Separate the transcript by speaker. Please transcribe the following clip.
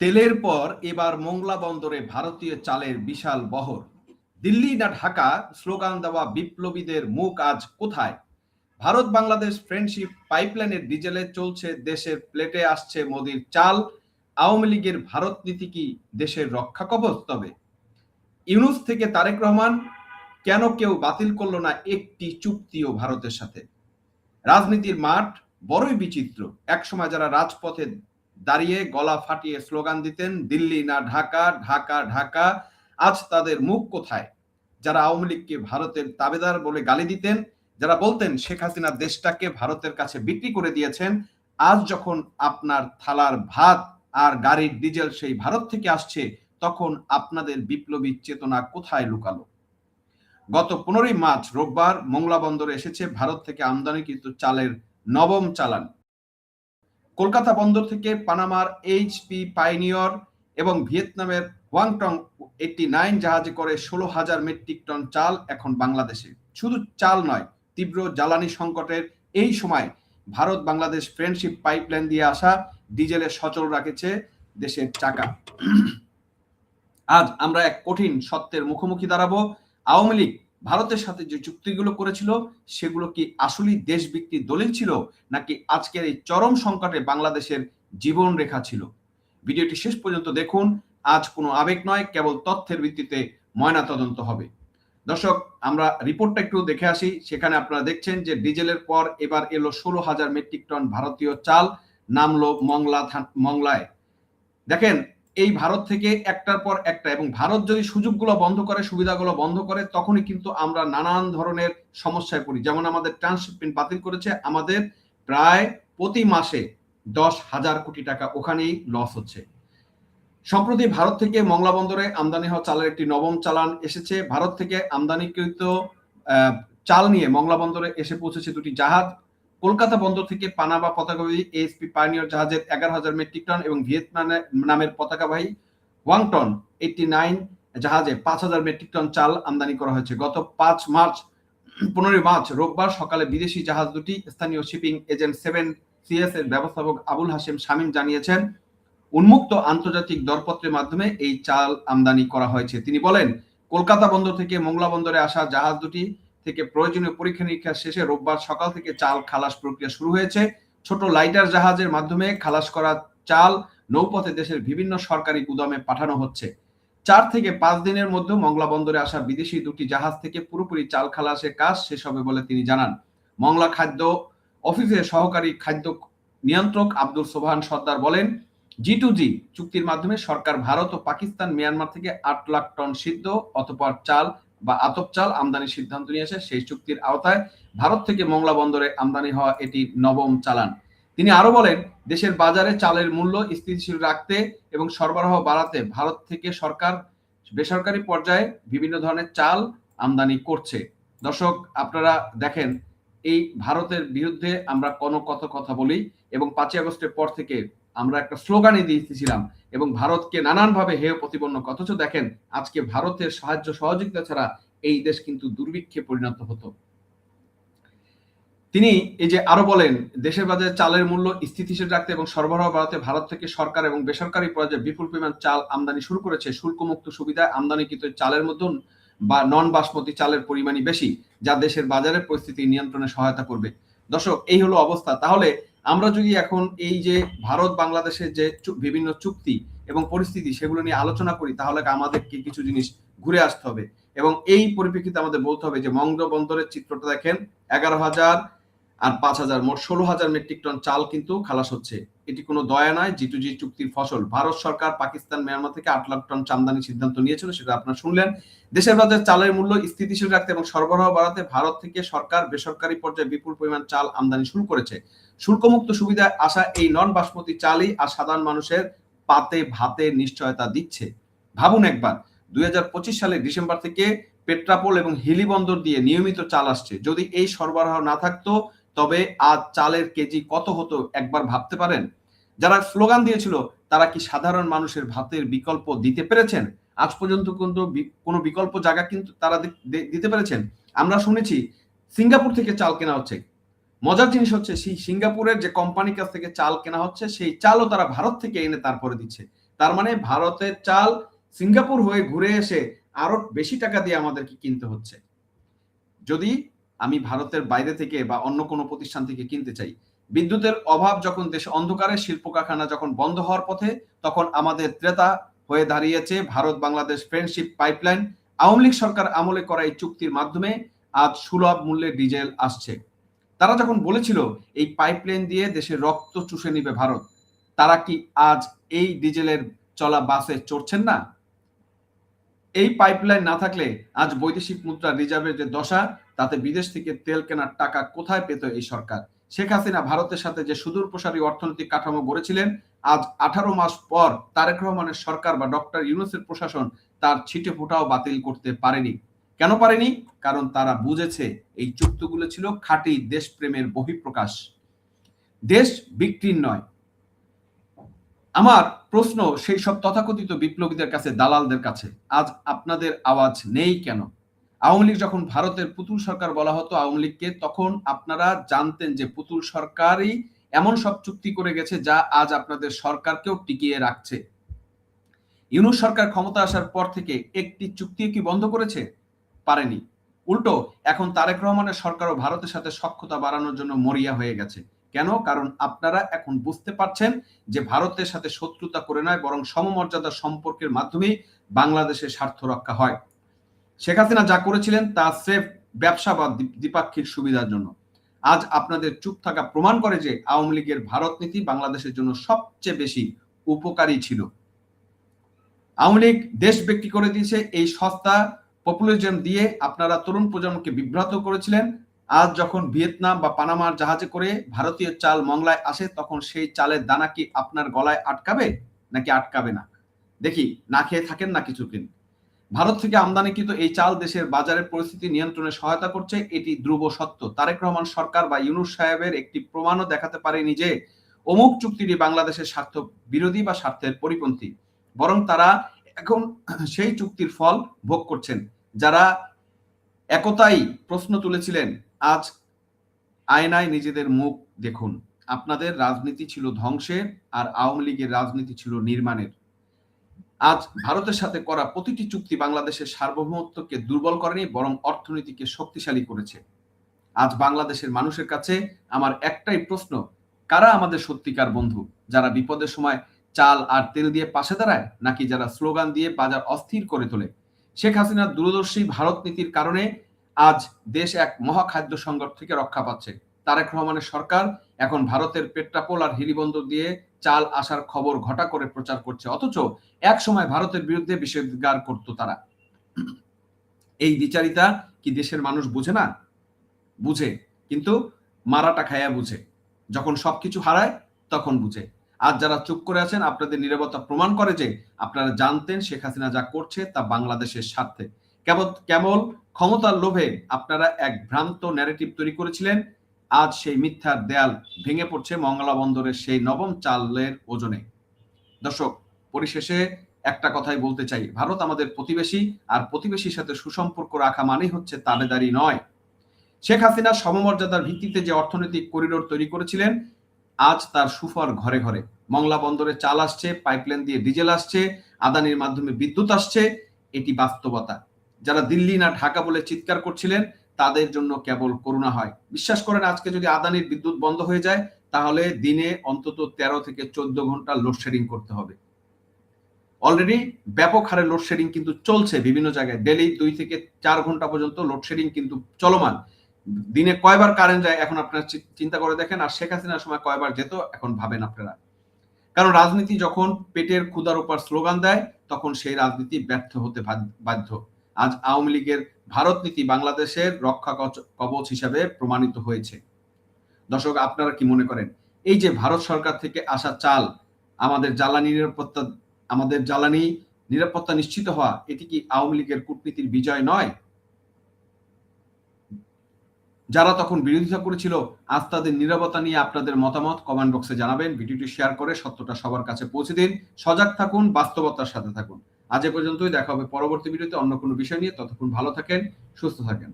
Speaker 1: তেলের পর এবার মোংলা বন্দরে ভারতীয় চালের বিশাল বহর। দিল্লি না ঢাকা, স্লোগান দেওয়া বিপ্লবীদের মুখ আজ কোথায়? ভারত বাংলাদেশ ফ্রেন্ডশিপ পাইপলাইনের ডিজেলে চলছে দেশের প্লেটে আসছে মোদির চাল। আওয়ামী লীগের ভারত নীতি কি দেশের রক্ষা কবচ? তবে ইউনুস থেকে তারেক রহমান, কেন কেউ বাতিল করলো না একটি চুক্তিও ভারতের সাথে? রাজনীতির মাঠ বড়ই বিচিত্র। একসময় যারা রাজপথে দাঁড়িয়ে গলা ফাটিয়ে স্লোগান দিতেন দিল্লি না ঢাকা, ঢাকা ঢাকা, আজ তাদের মুখ কোথায়? যারা আওয়ামী লীগকে ভারতের তাবেদার বলে গালি দিতেন, যারা বলতেন শেখ হাসিনা দেশটাকে ভারতের কাছে বিক্রি করে দিয়েছেন, আজ যখন আপনার থালার ভাত আর গাড়ির ডিজেল সেই ভারত থেকে আসছে, তখন আপনাদের বিপ্লবী চেতনা কোথায় লুকালো? গত 15 মার্চ রোববার মোংলা বন্দরে এসেছে ভারত থেকে আমদানিকৃত চালের নবম চালান। কলকাতা বন্দর থেকে পানামার এইচপি পাইনিয়র এবং ভিয়েতনামের হোয়াংটং 89 জাহাজে করে 16,000 মেট্রিক টন চাল এখন বাংলাদেশে। শুধু চাল নয়, তীব্র জ্বালানি সংকটের এই সময় ভারত বাংলাদেশ ফ্রেন্ডশিপ পাইপলাইন দিয়ে আসা ডিজেলে সচল রাখেছে দেশের চাকা। আজ আমরা এক কঠিন সত্যের মুখোমুখি দাঁড়াবো। আওয়ামী লীগ ভারতের সাথে যে চুক্তিগুলো করেছিল সেগুলো কি আসলেই দেশ বিক্রির দলিল ছিল, নাকি আজকের এই চরম সংকটে বাংলাদেশের জীবন রেখা ছিল? ভিডিওটি শেষ পর্যন্ত দেখুন। আজ কোনো আবেগ নয়, কেবল তথ্যের ভিত্তিতে ময়না তদন্ত হবে। দর্শক, আমরা রিপোর্টটা একটু দেখে আসি। সেখানে আপনারা দেখছেন যে ডিজেলের পর এবার এলো 16,000 মেট্রিক টন ভারতীয় চাল, নামলো মংলায়। দেখেন, এই ভারত থেকে একটার পর একটা, এবং ভারত যদি সুযোগগুলো বন্ধ করে, সুবিধাগুলো বন্ধ করে, তখনই কিন্তু আমরা নানান ধরনের সমস্যায় পড়ি। যেমন আমাদের ট্রান্সশিপমেন্ট বাতিল করেছে, আমাদের প্রায় প্রতি মাসে 10,000 কোটি টাকা ওখানেই লস হচ্ছে। সম্প্রতি ভারত থেকে মংলা বন্দরে আমদানি হওয়া চালের একটি নবম চালান এসেছে। ভারত থেকে আমদানিকৃত চাল নিয়ে মংলা বন্দরে এসে পৌঁছেছে দুটি জাহাজ। কলকাতা বন্দর থেকে পানামা পতাকাবাহী এইচপি পাইনিয়র জাহাজের 11,000 মেট্রিক টন এবং ভিয়েতনামের পতাকাবাহী হোয়াংটন 89 জাহাজে 5,000 মেট্রিক টন চাল আমদানি করা হয়েছে। গত 15 মার্চ রোববার সকালে বিদেশি জাহাজ দুটি, স্থানীয় শিপিং এজেন্ট 7CS এর ব্যবস্থাপক আবুল হাশেম শামীম জানিয়েছেন, উন্মুক্ত আন্তর্জাতিক দরপত্রের মাধ্যমে এই চাল আমদানি করা হয়েছে। তিনি বলেন, কলকাতা বন্দর থেকে মোংলা বন্দরে আসা জাহাজ দুটি থেকে প্রয়োজনীয় পরীক্ষা নিরীক্ষা শেষে রোববার সকাল থেকে চাল খালাস প্রক্রিয়া শুরু হয়েছে। ছোট লাইটার জাহাজের মাধ্যমে খালাস করা চাল নৌপথে দেশের বিভিন্ন সরকারি গুদামে পাঠানো হচ্ছে। 4 থেকে 5 দিনের মধ্যে মংলা বন্দরে আসা বিদেশি দুটি জাহাজ থেকে পুরোপুরি চাল খালাসের কাজ শেষ হবে বলে তিনি জানান। মংলা খাদ্য অফিসের সহকারী খাদ্য নিয়ন্ত্রক আব্দুল সোবহান সর্দার বলেন, G2G চুক্তির মাধ্যমে সরকার ভারত ও পাকিস্তান, মিয়ানমার থেকে 8 লাখ টন সিদ্ধ অথবা চাল বা আতপ চাল আমদানির সিদ্ধান্ত নিয়েছে। সেই চুক্তির আওতায় ভারত থেকে মংলা বন্দরে আমদানি হওয়া এটি নবম চালান। তিনি আরো বলেন, দেশের বাজারে চালের মূল্য স্থিতিশীল রাখতে এবং সরবরাহ বাড়াতে ভারত থেকে সরকার বেসরকারি পর্যায়ে বিভিন্ন ধরনের চাল আমদানি করছে। দর্শক, আপনারা দেখেন, এই ভারতের বিরুদ্ধে আমরা কত কথা বলি, এবং 5ই আগস্টের পর থেকে আমরা একটা স্লোগানই দিয়েছিলাম এবং ভারতকে নানানভাবে হেয় প্রতিপন্ন। অথচ দেখেন, আজকে ভারতের সাহায্য সহযোগিতা ছাড়া এই দেশ কিন্তু দুর্ভিক্ষে পরিণত হতো। তিনি এই যে আরো বলেন, দেশের বাজারে চালের মূল্য স্থিতিশীল রাখতে এবং সরবরাহ বাড়াতে ভারত থেকে সরকার এবং বেসরকারি পর্যায়ে বিপুল পরিমাণ চাল আমদানি শুরু করেছে। শুল্কমুক্ত সুবিধায় আমদানিকৃত চালের মধ্যে বা নন বাসমতি চালের পরিমাণই বেশি, যা দেশের বাজারের পরিস্থিতি নিয়ন্ত্রণে সহায়তা করবে। দর্শক, এই হলো অবস্থা। তাহলে আমরা যদি এখন এই যে ভারত বাংলাদেশের যে বিভিন্ন চুক্তি এবং পরিস্থিতি সেগুলো নিয়ে আলোচনা করি, তাহলে আমাদেরকে কিছু জিনিস ঘুরে আসতে হবে, এবং এই পরিপ্রেক্ষিতে আমাদের বলতে হবে যে মংলা বন্দরের চিত্রটা দেখেন, 11,000 আর 5,000 মোট 16,000 মেট্রিক টন চাল কিন্তু খালাস হচ্ছে। এটি কোনো দয়া নয়, G2G চুক্তির ফসল। ভারত সরকার পাকিস্তান, মিয়ানমার থেকে 8 লাখ টন আমদানির সিদ্ধান্ত নিয়েছিল, সেটা আপনারা শুনলেন। দেশের বাজারে চালের মূল্য স্থিতিশীল রাখতে এবং সরবরাহ বাড়াতে ভারত থেকে সরকার বেসরকারি পর্যায়ে বিপুল পরিমাণ চাল আমদানি শুরু করেছে। শুল্কমুক্ত সুবিধায় আসা এই নন বাসমতি চালই আর সাধারণ মানুষের পাতে ভাতে নিশ্চয়তা দিচ্ছে। ভাবুন একবার, 2025 সালের ডিসেম্বর থেকে পেট্রাপোল এবং হিলি বন্দর দিয়ে নিয়মিত চাল আসছে। যদি এই সরবরাহ না থাকতো, তবে আজ চালের কেজি কত হতো একবার ভাবতে পারেন? যারা স্লোগান দিয়েছিল, তারা কি সাধারণ মানুষের ভাতের বিকল্প দিতে পেরেছেন? আজ পর্যন্ত কিন্তু কোনো বিকল্প জায়গা কিন্তু তারা দিতে পেরেছেন? আমরা শুনেছি সিঙ্গাপুর থেকে চাল কেনা হচ্ছে। মজার জিনিস হচ্ছে, সেই সিঙ্গাপুরের যে কোম্পানির কাছ থেকে চাল কেনা হচ্ছে, সেই চালও তারা ভারত থেকে এনে তারপরে দিচ্ছে। তার মানে ভারতের চাল সিঙ্গাপুর হয়ে ঘুরে এসে আরো বেশি টাকা দিয়ে আমাদেরকে কিনতে হচ্ছে। যদি আমি ভারতের বাইরে থেকে বা অন্য কোনো প্রতিষ্ঠান থেকে কিনতে চাই, বিদ্যুতের অভাব যখন দেশে অন্ধকারে, শিল্প কারখানা যখন বন্ধ হওয়ার পথে, তখন আমাদের ত্রেতা হয়ে দাঁড়িয়েছে ভারত বাংলাদেশ ফ্রেন্ডশিপ পাইপলাইন। আওয়ামী লীগ সরকার আমলে করা এই চুক্তির মাধ্যমে আজ সুলভ মূল্যে ডিজেল আসছে। তারা যখন বলেছিল এই পাইপলাইন দিয়ে দেশের রক্ত চুষে নিবে ভারত, তারা কি আজ এই ডিজেলের চলা বাসে চড়ছেন না? এই পাইপলাইন না থাকলে আজ বৈদেশিক মুদ্রা রিজার্ভের যে দশা, তাতে বিদেশ থেকে তেল কেনার টাকা কোথায় পেত এই সরকার? শেখ হাসিনা ভারতের সাথে যে সুদূর প্রসারী অর্থনৈতিক কাঠামো গড়েছিলেন, আজ 18 মাস পর তারেক রহমানের সরকার বা ডক্টর ইউনূসের প্রশাসন তার ছিটে ফোঁটাও বাতিল করতে পারেনি। কেন পারেনি? কারণ তারা বুঝেছে এই চুক্তিগুলো ছিল খাঁটি দেশপ্রেমের বহিঃপ্রকাশ, দেশ বিক্রির নয়। আমার প্রশ্ন সেই সব তথাকথিত বিপ্লবীদের কাছে, দালালদের কাছে, আজ আপনাদের আওয়াজ নেই কেন? আওয়ামী লীগ যখন ভারতের পুতুল সরকার বলা হতো আওয়ামী লীগকে, তখন আপনারা জানতেন যে পুতুল সরকারই এমন সব চুক্তি করে গেছে যা আজ আপনাদের সরকারকেও টিকিয়ে রাখছে। ইউনূস সরকার ক্ষমতা আসার পর থেকে একটি চুক্তি কি বন্ধ করেছে? পারেনি। উল্টো এখন তারেক রহমানের সরকারও ভারতের সাথে সখ্যতা বাড়ানোর জন্য মরিয়া হয়ে গেছে। কেন? কারণ আপনারা এখন বুঝতে পারছেন যে ভারতের সাথে শত্রুতা করে নয়, বরং সমমর্যাদার সম্পর্কের মাধ্যমেই বাংলাদেশের স্বার্থ রক্ষা হয়। শেখ হাসিনা যা করেছিলেন তা স্রেফ ব্যবসা বা দ্বিপাক্ষিক সুবিধার জন্য। আজ আপনাদের চুপ থাকা প্রমাণ করে যে আওয়ামী লীগের ভারত নীতি বাংলাদেশের জন্য সবচেয়ে বেশি উপকারী ছিল। আওয়ামী লীগ দেশ বিক্রি করে দিয়েছে এই সস্তা পপুলিজম দিয়ে। আপনারা তরুণ প্রজন্মকে বিভ্রান্ত করেছিলেন। আজ যখন ভিয়েতনাম বা পানামার জাহাজে করে ভারতীয় চাল মংলায় আসে, তখন সেই চালের দানা কি আপনার গলায় আটকাবে নাকি আটকাবে না? দেখি, না খেয়ে থাকেন না কিছুদিন। ভারত থেকে আমদানিকৃত এই চাল দেশের বাজারের পরিস্থিতি নিয়ন্ত্রণে সহায়তা করছে, এটি ধ্রুব সত্য। তারেক রহমান সরকার বা ইউনূস সাহেবের একটি প্রমাণও দেখাতে পারেনি যে অমুক চুক্তিটি বাংলাদেশের স্বার্থ বিরোধী বা স্বার্থের পরিপন্থী, বরং তারা এখন সেই চুক্তির ফল ভোগ করছেন। যারা একতাই প্রশ্ন তুলেছিলেন, আজ আয়নায় নিজেদের মুখ দেখুন। আপনাদের রাজনীতি ছিল ধ্বংসের, আর আওয়ামী লীগের রাজনীতি ছিল নির্মাণের। আজ ভারতের সাথে করা প্রতিটি চুক্তি বাংলাদেশের সার্বভৌমত্বকে দুর্বল করেনি, বরং অর্থনীতিকে শক্তিশালী করেছে। আজ বাংলাদেশের মানুষের কাছে আমার একটাই প্রশ্ন, কারা আমাদের সত্যিকার বন্ধু? যারা বিপদের সময় চাল আর তেল দিয়ে পাশে দাঁড়ায়, নাকি যারা স্লোগান দিয়ে বাজার অস্থির করে তোলে? শেখ হাসিনার দূরদর্শী ভারত নীতির কারণে আজ দেশ এক মহাখাদ্য সংকট থেকে রক্ষা পাচ্ছে। তারেক রহমানের সরকার এখন ভারতের পেট্রাপোল আর হিলিবন্দর দিয়ে চাল আসার খবর ঘটা করে প্রচার করছে, অথচ এক সময় ভারতের বিরুদ্ধে বিষোদ্গার করত তারা। এই দ্বিচারিতা কি দেশের মানুষ বুঝে না? বুঝে, কিন্তু মারাটা খায়া বুঝে। যখন সবকিছু হারায় তখন বুঝে। আজ যারা চুপ করে আছেন, আপনাদের নীরবতা প্রমাণ করে যে আপনারা জানতেন শেখ হাসিনা যা করছে তা বাংলাদেশের স্বার্থে। কেবল ক্ষমতার লোভে আপনারা এক ভ্রান্ত ন্যারেটিভ তৈরি করেছিলেন। আজ সেই মিথ্যার দেয়াল ভেঙে পড়ছে মংলা বন্দরের সেই নবম চালের ওজনে। দর্শক, পরিশেষে একটা কথাই বলতে চাই, ভারত আমাদের প্রতিবেশী, আর প্রতিবেশীর সাথে সুসম্পর্ক রাখা মানে হচ্ছে তাবেদারি নয়। শেখ হাসিনা সমমর্যাদার ভিত্তিতে যে অর্থনৈতিক করিডোর তৈরি করেছিলেন, আজ তার সুফল ঘরে ঘরে। মংলা বন্দরে চাল আসছে, পাইপলাইন দিয়ে ডিজেল আসছে, আদানির মাধ্যমে বিদ্যুৎ আসছে। এটি বাস্তবতা। যারা দিল্লি না ঢাকা বলে চিৎকার করছিলেন, তাদের জন্য কেবল করুণা হয়। বিশ্বাস করেন, আজকে যদি আদানির বিদ্যুৎ বন্ধ হয়ে যায়, তাহলে দিনে অন্তত 13 থেকে 14 ঘন্টা লোডশেডিং করতে হবে। অলরেডি ব্যাপক হারে লোডশেডিং কিন্তু চলছে বিভিন্ন জায়গায়। ডেলি 2 থেকে 4 ঘন্টা পর্যন্ত লোডশেডিং কিন্তু চলমান। দিনে কয়বার কারেন্ট যায় এখন আপনারা চিন্তা করে দেখেন। আর শেখ হাসিনার সময় কয়বার যেত এখন ভাবেন আপনারা। কারণ রাজনীতি যখন পেটের ক্ষুধার উপর স্লোগান দেয়, তখন সেই রাজনীতি ব্যর্থ হতে বাধ্য। আজ আওয়ামী লীগের ভারত নীতি বাংলাদেশের রক্ষা কবচ হিসাবে প্রমাণিত হয়েছে। দর্শক, আপনারা কি মনে করেন, এই যে ভারত সরকার থেকে আসা চাল, আমাদের জ্বালানি নিরাপত্তা নিশ্চিত হওয়া, এটি কি আওয়ামী লীগের কূটনীতির বিজয় নয়? যারা তখন বিরোধিতা করেছিল, আজ তাদের নীরবতা নিয়ে আপনাদের মতামত কমেন্ট বক্সে জানাবেন। ভিডিওটি শেয়ার করে সত্যটা সবার কাছে পৌঁছে দিন। সজাগ থাকুন, বাস্তবতার সাথে থাকুন। আজ এ পর্যন্তই। দেখা হবে পরবর্তী ভিডিওতে অন্য কোনো বিষয় নিয়ে। ততক্ষণ ভালো থাকেন, সুস্থ থাকেন।